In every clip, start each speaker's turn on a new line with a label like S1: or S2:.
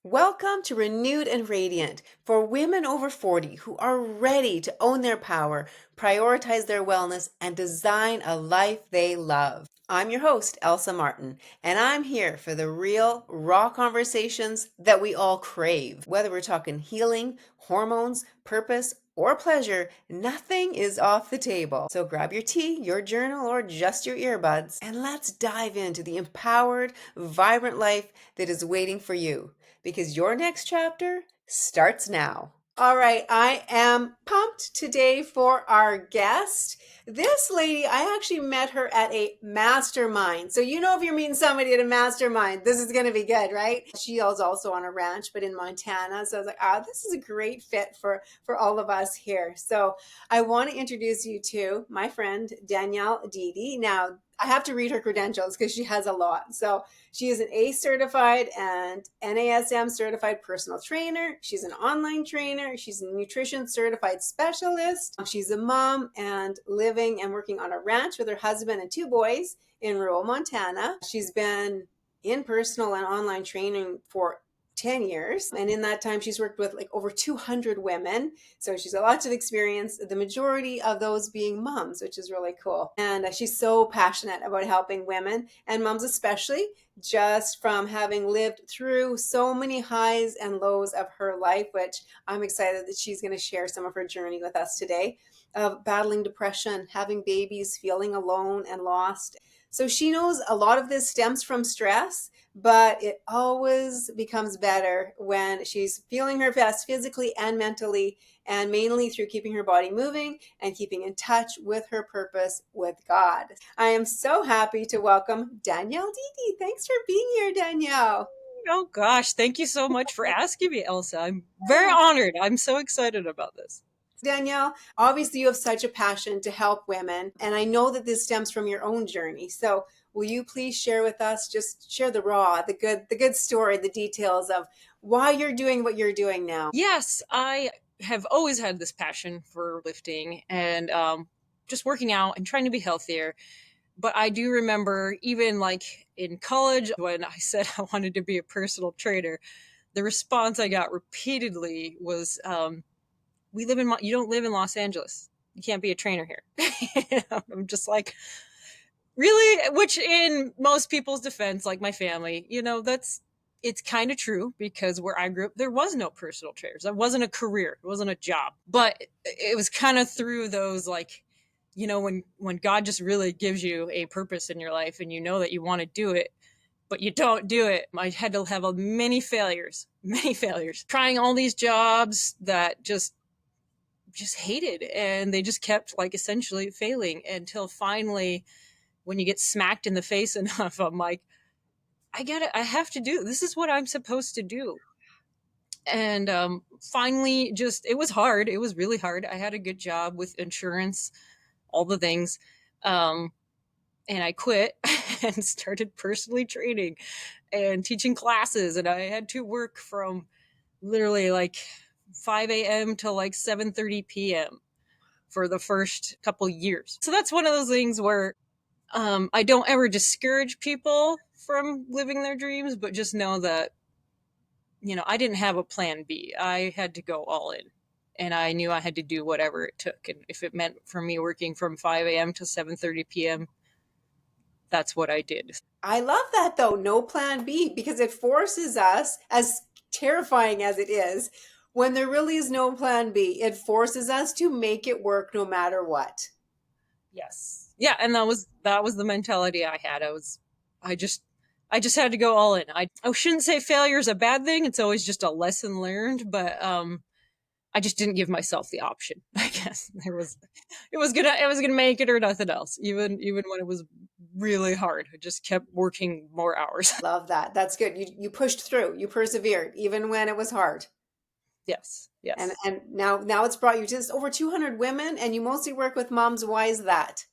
S1: Welcome to Renewed and Radiant for women over 40 who are ready to own their power, prioritize their wellness, and design a life they love. I'm your host, Elsa Martin, and I'm here for the real, raw conversations that we all crave. Whether we're talking healing, hormones, purpose, or pleasure, nothing is off the table. So grab your tea, your journal, or just your earbuds, and let's dive into the empowered, vibrant life that is waiting for you, because your next chapter starts now. All right, I am pumped today for our guest. This lady, I actually met her at a mastermind. So, if you're meeting somebody at a mastermind, this is going to be good, right? She is also on a ranch, but in Montana. So I was like, this is a great fit for all of us here. So I want to introduce you to my friend, Danielle Diede. Now, I have to read her credentials because she has a lot. So she is an ACE certified and NASM certified personal trainer. She's an online trainer. She's a nutrition certified specialist. She's a mom and living and working on a ranch with her husband and two boys in rural Montana. She's been in personal and online training for 10 years. And in that time, she's worked with like over 200 women. So she's got lots of experience, the majority of those being moms, which is really cool. And she's so passionate about helping women and moms, especially, just from having lived through so many highs and lows of her life, which I'm excited that she's going to share some of her journey with us today of battling depression, having babies, feeling alone and lost. So she knows a lot of this stems from stress, but it always becomes better when she's feeling her best physically and mentally, and mainly through keeping her body moving and keeping in touch with her purpose with God. I am so happy to welcome Danielle Diede. Thanks for being here, Danielle.
S2: Oh gosh, thank you so much for asking me, Elsa. I'm very honored. I'm so excited about this.
S1: Danielle, obviously you have such a passion to help women, and I know that this stems from your own journey. So will you please share with us, just share the raw, the good story, the details of why you're doing what you're doing now?
S2: Yes, I have always had this passion for lifting and just working out and trying to be healthier. But I do remember even like in college when I said I wanted to be a personal trainer, the response I got repeatedly was, "We live in you don't live in Los Angeles. You can't be a trainer here." I'm just like, really? Which, in most people's defense, like my family, it's kind of true because where I grew up, there was no personal trainers. That wasn't a career. It wasn't a job. But it was kind of through those, like, when God just really gives you a purpose in your life and you know that you want to do it, but you don't do it. I had to have many failures, trying all these jobs that just hated, and they just kept like essentially failing until finally when you get smacked in the face enough, I'm like, I get it. I have to do this. Is what I'm supposed to do. And finally, just it was hard. It was really hard. I had a good job with insurance, all the things. Um, and I quit and started personally training and teaching classes. And I had to work from literally like 5 a.m. to like 7:30 p.m. for the first couple years. So that's one of those things where I don't ever discourage people from living their dreams, but just know that, I didn't have a plan B. I had to go all in. And I knew I had to do whatever it took. And if it meant for me working from 5 a.m. to 7:30 p.m., that's what I did.
S1: I love that though, no plan B, because it forces us, as terrifying as it is, when there really is no plan B, it forces us to make it work no matter what.
S2: Yes. Yeah, and that was the mentality I had. I just I just had to go all in. I shouldn't say failure is a bad thing. It's always just a lesson learned, but I just didn't give myself the option. I guess it was gonna make it or nothing else. Even when it was really hard, I just kept working more hours.
S1: Love that. That's good. You pushed through. You persevered even when it was hard.
S2: Yes,
S1: And
S2: yes.
S1: and now it's brought you to over 200 women, and you mostly work with moms. Why is that?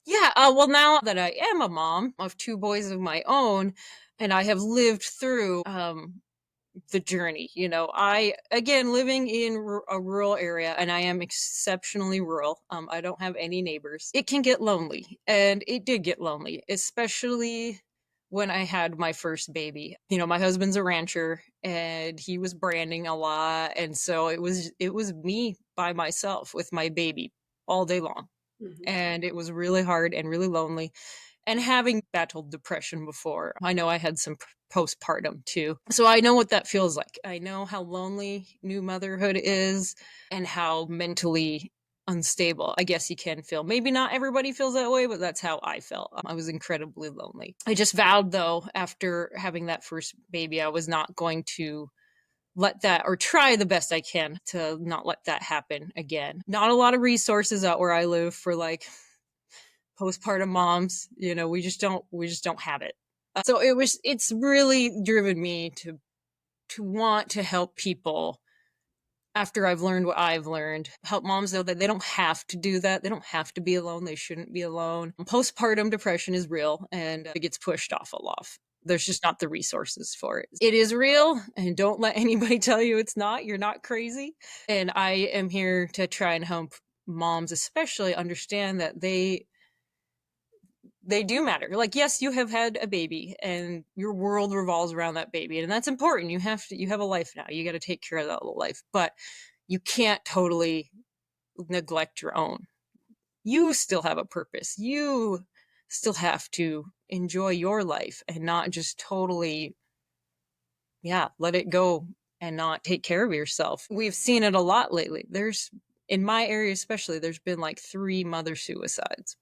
S2: Yeah. Well, now that I am a mom of two boys of my own, and I have lived through the journey. I, again, living in a rural area, and I am exceptionally rural. I don't have any neighbors. It can get lonely, and it did get lonely, especially when I had my first baby. My husband's a rancher and he was branding a lot, and so it was me by myself with my baby all day long.
S1: Mhm.
S2: And it was really hard and really lonely. And having battled depression before, I know I had some postpartum too. So I know what that feels like. I know how lonely new motherhood is and how mentally unstable I guess you can feel. Maybe not everybody feels that way, but that's how I felt. I was incredibly lonely. I just vowed, though, after having that first baby, I was not going to let that, or try the best I can to not let that happen again. Not a lot of resources out where I live for like postpartum moms. We just don't have it. So it's really driven me to want to help people after I've learned what I've learned. Help moms know that they don't have to do that. They don't have to be alone. They shouldn't be alone. Postpartum depression is real and it gets pushed off a lot. There's just not the resources for it. It is real, and don't let anybody tell you it's not. You're not crazy. And I am here to try and help moms, especially, understand that they do matter. Like, yes, you have had a baby and your world revolves around that baby, and that's important. You have a life now. You got to take care of that little life, but you can't totally neglect your own. You still have a purpose. You still have to enjoy your life and not just totally, yeah, let it go and not take care of yourself. We've seen it a lot lately. In my area especially, there's been like 3 mother suicides.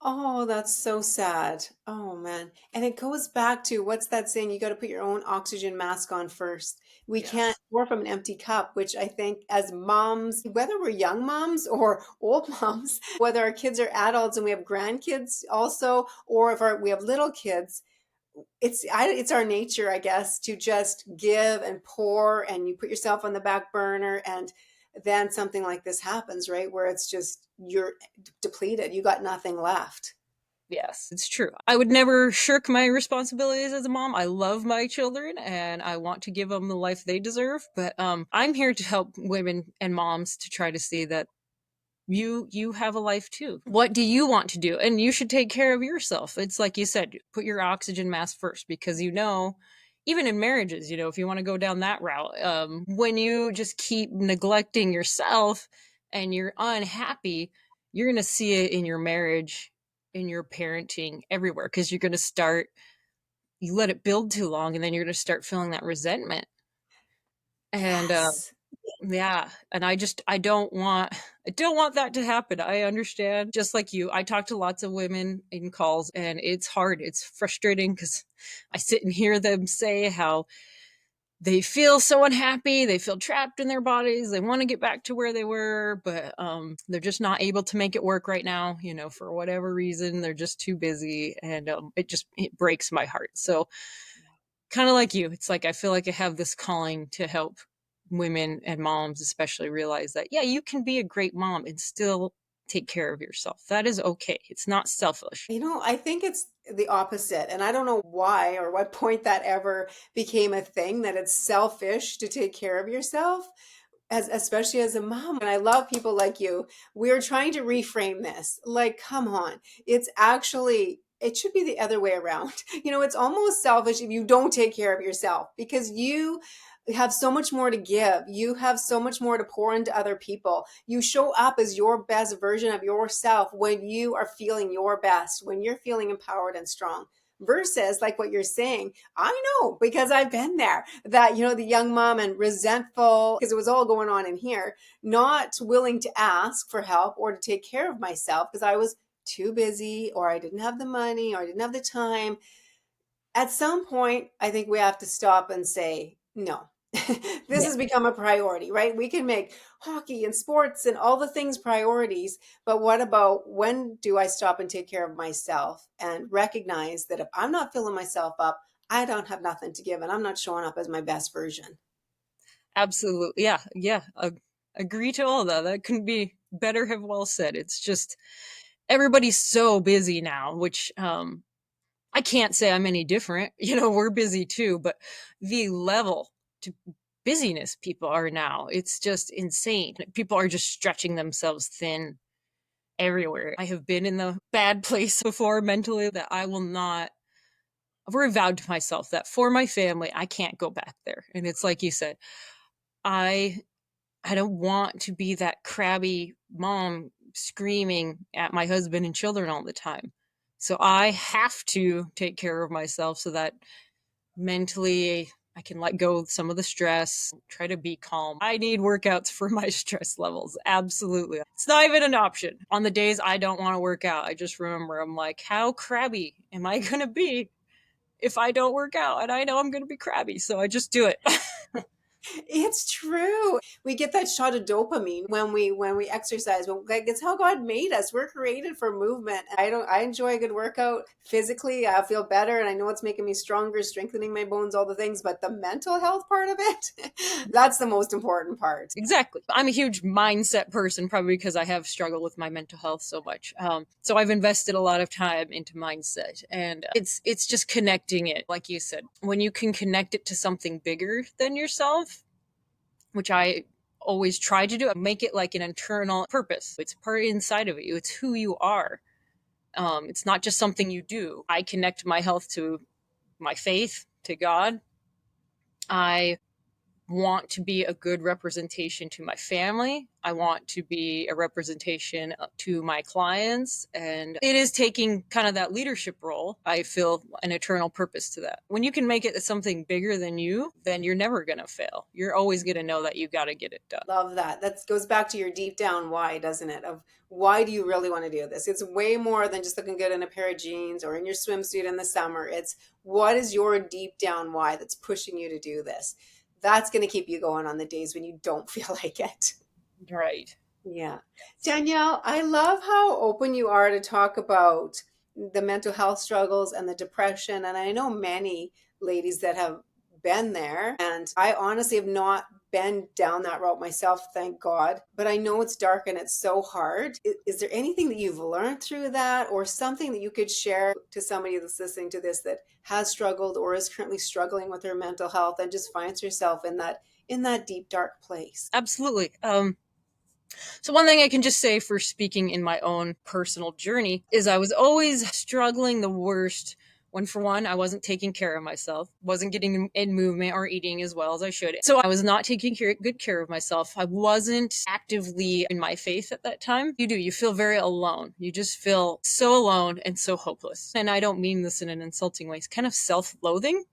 S1: Oh, that's so sad. Oh man. And it goes back to what's that saying? You got to put your own oxygen mask on first. We can't
S2: Yes.
S1: pour from an empty cup, which I think as moms, whether we're young moms or old moms, whether our kids are adults and we have grandkids also, or if we have little kids, it's our nature, I guess, to just give and pour, and you put yourself on the back burner, and then something like this happens, right? Where it's just you're depleted, you got nothing left.
S2: Yes, it's true. I would never shirk my responsibilities as a mom. I love my children and I want to give them the life they deserve, but I'm here to help women and moms to try to see that you have a life too. What do you want to do? And you should take care of yourself. It's like you said, put your oxygen mask first, because even in marriages, if you want to go down that route, when you just keep neglecting yourself and you're unhappy, you're going to see it in your marriage, in your parenting, everywhere, because you're going to start, you let it build too long, and then you're going to start feeling that resentment. And
S1: Yes.
S2: yeah, and I don't want that to happen. I understand. Just like you, I talk to lots of women in calls, and it's hard. It's frustrating because I sit and hear them say how they feel so unhappy, they feel trapped in their bodies, they want to get back to where they were, but they're just not able to make it work right now, for whatever reason. They're just too busy, and it breaks my heart. So, kind of like you, it's like I feel like I have this calling to help women and moms especially realize that, yeah, you can be a great mom and still take care of yourself. That is okay. It's not selfish.
S1: I think it's the opposite. And I don't know why or what point that ever became a thing that it's selfish to take care of yourself, as especially as a mom. And I love people like you. We're trying to reframe this. Like, come on. It should be the other way around. It's almost selfish if you don't take care of yourself, because you have so much more to give. You have so much more to pour into other people. You show up as your best version of yourself when you are feeling your best, when you're feeling empowered and strong. Versus, like what you're saying, I know because I've been there, that, the young mom and resentful because it was all going on in here, not willing to ask for help or to take care of myself because I was too busy, or I didn't have the money, or I didn't have the time. At some point, I think we have to stop and say, no, this
S2: Yeah.
S1: has become a priority, right? We can make hockey and sports and all the things priorities, but what about, when do I stop and take care of myself and recognize that if I'm not filling myself up, I don't have nothing to give and I'm not showing up as my best version?
S2: Absolutely. Yeah. Yeah. Agree to all that. That couldn't be better, have well said. It's just everybody's so busy now, which I can't say I'm any different. We're busy too, but the level to busyness people are now, it's just insane. People are just stretching themselves thin everywhere. I have been in the bad place before mentally that I will not already vowed to myself that for my family, I can't go back there. And it's like you said, I I don't want to be that crabby mom screaming at my husband and children all the time. So I have to take care of myself so that mentally I can let go of some of the stress, try to be calm. I need workouts for my stress levels. Absolutely. It's not even an option. On the days I don't want to work out, I just remember I'm like, how crabby am I going to be if I don't work out? And I know I'm going to be crabby. So I just do it.
S1: It's true. We get that shot of dopamine when we exercise. Well, like it's how God made us. We're created for movement. I enjoy a good workout physically. I feel better and I know it's making me stronger, strengthening my bones, all the things, but the mental health part of it, that's the most important part.
S2: Exactly. I'm a huge mindset person, probably because I have struggled with my mental health so much. So I've invested a lot of time into mindset, and it's just connecting it, like you said, when you can connect it to something bigger than yourself, which I always try to do. Make it like an internal purpose. It's part inside of you. It's who you are. It's not just something you do. I connect my health to my faith, to God. I want to be a good representation to my family. I want to be a representation to my clients. And it is taking kind of that leadership role. I feel an eternal purpose to that. When you can make it something bigger than you, then you're never going to fail. You're always going to know that you got to get it done.
S1: Love that. That goes back to your deep down why, doesn't it? Of why do you really want to do this? It's way more than just looking good in a pair of jeans or in your swimsuit in the summer. It's what is your deep down why that's pushing you to do this? That's going to keep you going on the days when you don't feel like it.
S2: Right.
S1: Yeah. Danielle, I love how open you are to talk about the mental health struggles and the depression. And I know many ladies that have been there. And I honestly have not been down that route myself, thank God. But I know it's dark and it's so hard. Is there anything that you've learned through that or something that you could share to somebody that's listening to this that has struggled or is currently struggling with their mental health and just finds herself in that deep, dark place?
S2: Absolutely. So one thing I can just say for speaking in my own personal journey is I was always struggling the worst when, for one, I wasn't taking care of myself, wasn't getting in movement or eating as well as I should. So I was not taking good care of myself. I wasn't actively in my faith at that time. You feel very alone. You just feel so alone and so hopeless. And I don't mean this in an insulting way. It's kind of self-loathing.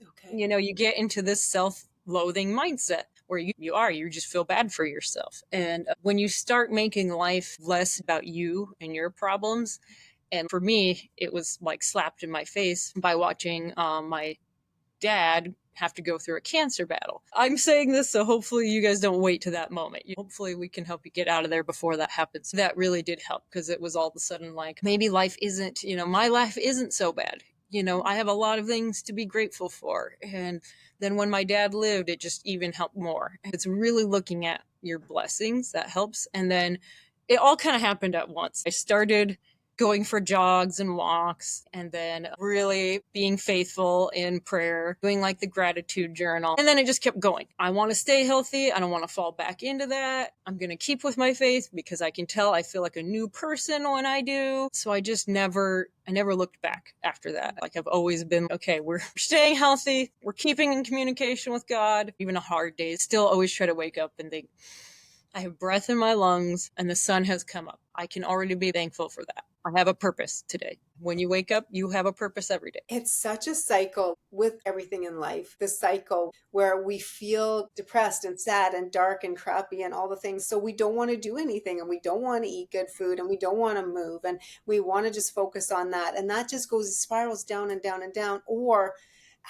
S1: Okay.
S2: You get into this self-loathing mindset where you just feel bad for yourself. And when you start making life less about you and your problems, and for me, it was like slapped in my face by watching my dad have to go through a cancer battle. I'm saying this so hopefully you guys don't wait to that moment. Hopefully we can help you get out of there before that happens. That really did help because it was all of a sudden like maybe life isn't, my life isn't so bad. I have a lot of things to be grateful for. And then when my dad lived, it just even helped more. It's really looking at your blessings that helps. And then it all kind of happened at once. I started going for jogs and walks, and then really being faithful in prayer, doing like the gratitude journal. And then it just kept going. I want to stay healthy. I don't want to fall back into that. I'm going to keep with my faith because I can tell I feel like a new person when I do. So I never looked back after that. Like I've always been, okay, we're staying healthy. We're keeping in communication with God. Even on hard days, still always try to wake up and think, I have breath in my lungs and the sun has come up. I can already be thankful for that. I have a purpose today. When you wake up, you have a purpose every day.
S1: It's such a cycle with everything in life, the cycle where we feel depressed and sad and dark and crappy and all the things. So we don't want to do anything and we don't want to eat good food and we don't want to move and we want to just focus on that. And that just spirals down and down and down. Or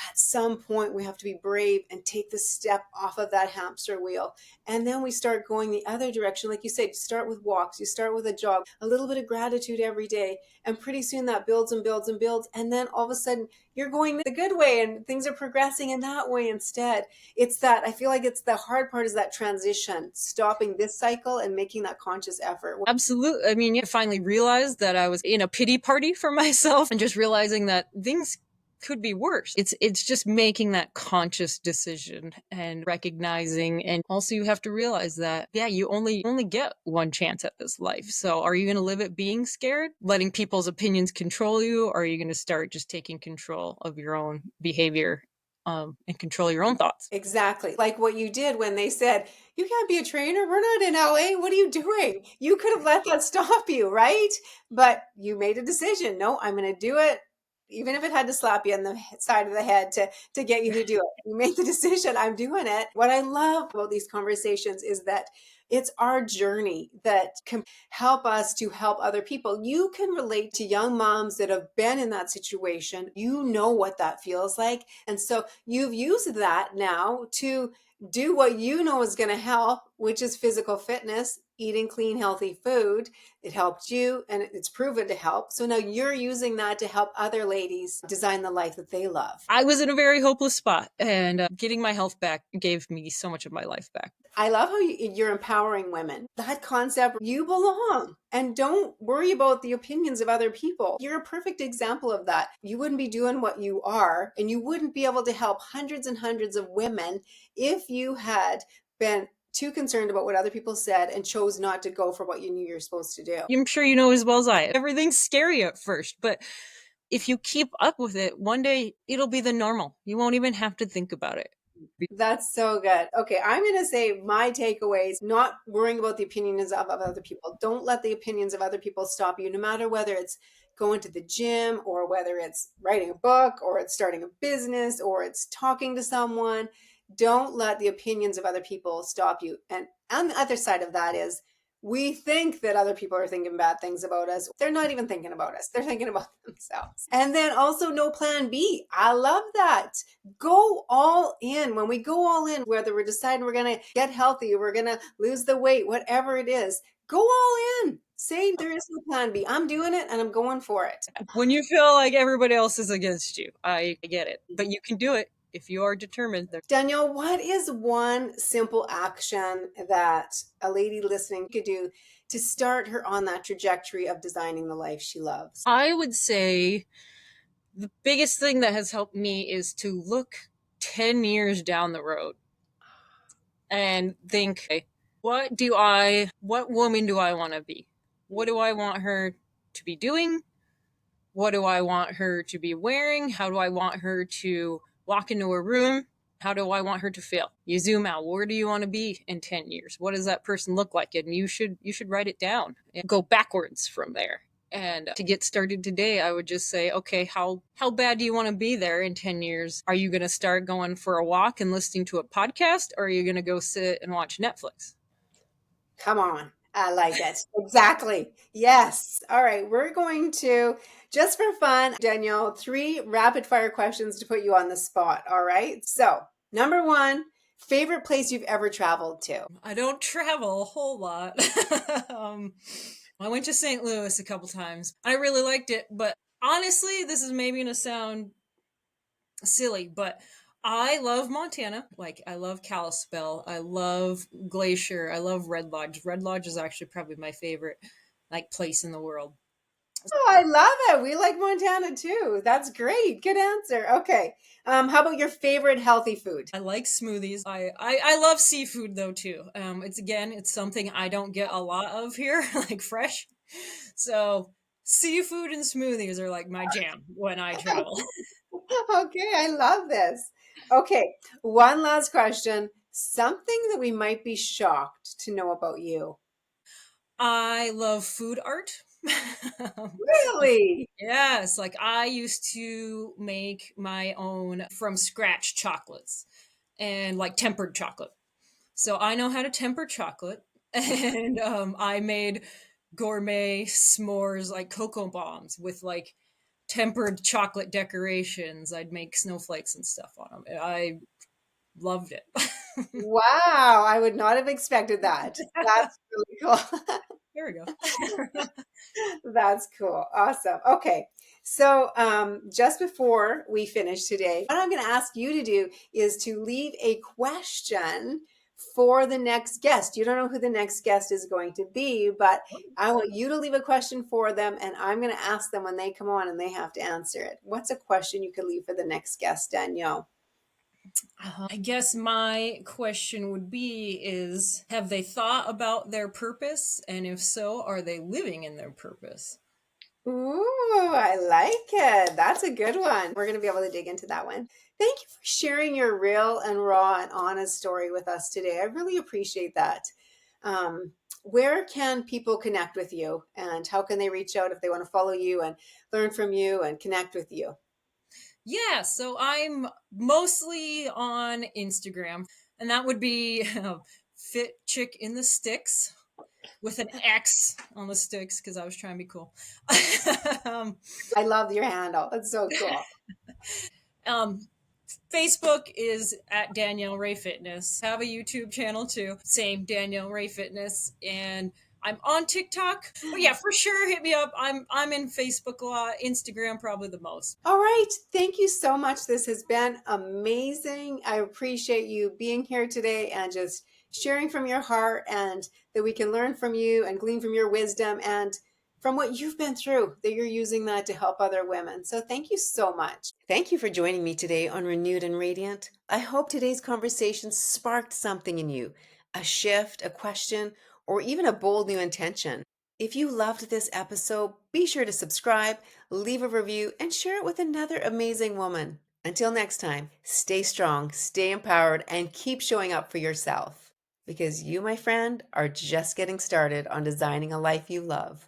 S1: at some point we have to be brave and take the step off of that hamster wheel, and then we start going the other direction. Like you said, you start with walks, you start with a jog, a little bit of gratitude every day, and pretty soon that builds and builds and builds, and then all of a sudden you're going the good way and things are progressing in that way instead. It's that I feel like it's the hard part is that transition, stopping this cycle and making that conscious effort.
S2: Absolutely. I finally realized that I was in a pity party for myself and just realizing that things could be worse. It's just making that conscious decision and recognizing, and also you have to realize that yeah, you only get one chance at this life. So are you going to live it being scared, letting people's opinions control you, or are you going to start just taking control of your own behavior, and control your own thoughts?
S1: Exactly. Like what you did when they said, you can't be a trainer. We're not in LA. What are you doing? You could have let that stop you, right? But you made a decision. No, I'm going to do it. Even if it had to slap you on the side of the head to get you to do it. You made the decision. I'm doing it. What I love about these conversations is that it's our journey that can help us to help other people. You can relate to young moms that have been in that situation. You know what that feels like. And so you've used that now to do what you know is going to help, which is physical fitness, eating clean, healthy food. It helped you and it's proven to help. So now you're using that to help other ladies design the life that they love.
S2: I was in a very hopeless spot, and getting my health back gave me so much of my life back.
S1: I love how you're empowering women. That concept, you belong and don't worry about the opinions of other people. You're a perfect example of that. You wouldn't be doing what you are, and you wouldn't be able to help hundreds and hundreds of women if you had been too concerned about what other people said and chose not to go for what you knew you're supposed to do.
S2: I'm sure you know as well as I. Everything's scary at first, but if you keep up with it, one day it'll be the normal. You won't even have to think about it.
S1: That's so good. Okay, I'm going to say my takeaways, not worrying about the opinions of other people. Don't let the opinions of other people stop you, no matter whether it's going to the gym or whether it's writing a book or it's starting a business or it's talking to someone. Don't let the opinions of other people stop you. And on the other side of that is we think that other people are thinking bad things about us. They're not even thinking about us. They're thinking about themselves. And then also no plan B. I love that. Go all in. When we go all in, whether we're deciding we're going to get healthy, we're going to lose the weight, whatever it is, go all in. Say there is no plan B. I'm doing it and I'm going for it.
S2: When you feel like everybody else is against you, I get it. But you can do it if you are determined.
S1: Danielle, what is one simple action that a lady listening could do to start her on that trajectory of designing the life she loves?
S2: I would say the biggest thing that has helped me is to look 10 years down the road and think, okay, what woman do I want to be? What do I want her to be doing? What do I want her to be wearing? How do I want her to walk into a room? How do I want her to feel? You zoom out. Where do you want to be in 10 years? What does that person look like? And you should write it down and go backwards from there. And to get started today, I would just say, okay, how bad do you want to be there in 10 years? Are you going to start going for a walk and listening to a podcast, or are you going to go sit and watch Netflix?
S1: Come on. I like it. Exactly. Yes. All right. We're going to, just for fun, Danielle, 3 rapid fire questions to put you on the spot. All right. So, number 1, favorite place you've ever traveled to?
S2: I don't travel a whole lot. um, I went to St. Louis a couple times. I really liked it, but honestly, this is maybe going to sound silly, but I love Montana. Like, I love Kalispell. I love Glacier. I love Red Lodge. Red Lodge is actually probably my favorite like place in the world.
S1: Oh, I love it. We like Montana too. That's great. Good answer. Okay. How about your favorite healthy food?
S2: I like smoothies. I love seafood though too. It's something I don't get a lot of here, like fresh. So seafood and smoothies are like my jam when I travel.
S1: Okay, I love this. Okay, one last question. Something that we might be shocked to know about you.
S2: I love food art.
S1: Really?
S2: Yes, like I used to make my own from scratch chocolates and like tempered chocolate. So I know how to temper chocolate, and I made gourmet s'mores like cocoa bombs with like tempered chocolate decorations. I'd make snowflakes and stuff on them. I loved it.
S1: Wow, I would not have expected that. That's really cool.
S2: There we go.
S1: That's cool. Awesome. Okay. So, just before we finish today, what I'm going to ask you to do is to leave a question for the next guest. You don't know who the next guest is going to be, but I want you to leave a question for them, and I'm going to ask them when they come on and they have to answer it. What's a question you could leave for the next guest, Danielle?
S2: I guess my question would be is have they thought about their purpose, and if so, are they living in their purpose?
S1: Ooh, I like it. That's a good one. We're going to be able to dig into that one. Thank you for sharing your real and raw and honest story with us today. I really appreciate that. Where can people connect with you, and how can they reach out if they want to follow you and learn from you and connect with you?
S2: Yeah, so I'm mostly on Instagram, and that would be Fit Chick in the Sticks with an X on the sticks because I was trying to be cool. um,
S1: I love your handle. It's so cool.
S2: um, Facebook is at Danielle Ray Fitness. I have a YouTube channel too, same Danielle Ray Fitness, and I'm on TikTok. But yeah, for sure, hit me up. I'm in Facebook a lot, Instagram probably the most.
S1: All right. Thank you so much. This has been amazing. I appreciate you being here today and just sharing from your heart, and that we can learn from you and glean from your wisdom and from what you've been through, that you're using that to help other women. So thank you so much. Thank you for joining me today on Renewed and Radiant. I hope today's conversation sparked something in you, a shift, a question, or even a bold new intention. If you loved this episode, be sure to subscribe, leave a review, and share it with another amazing woman. Until next time, stay strong, stay empowered, and keep showing up for yourself. Because you, my friend, are just getting started on designing a life you love.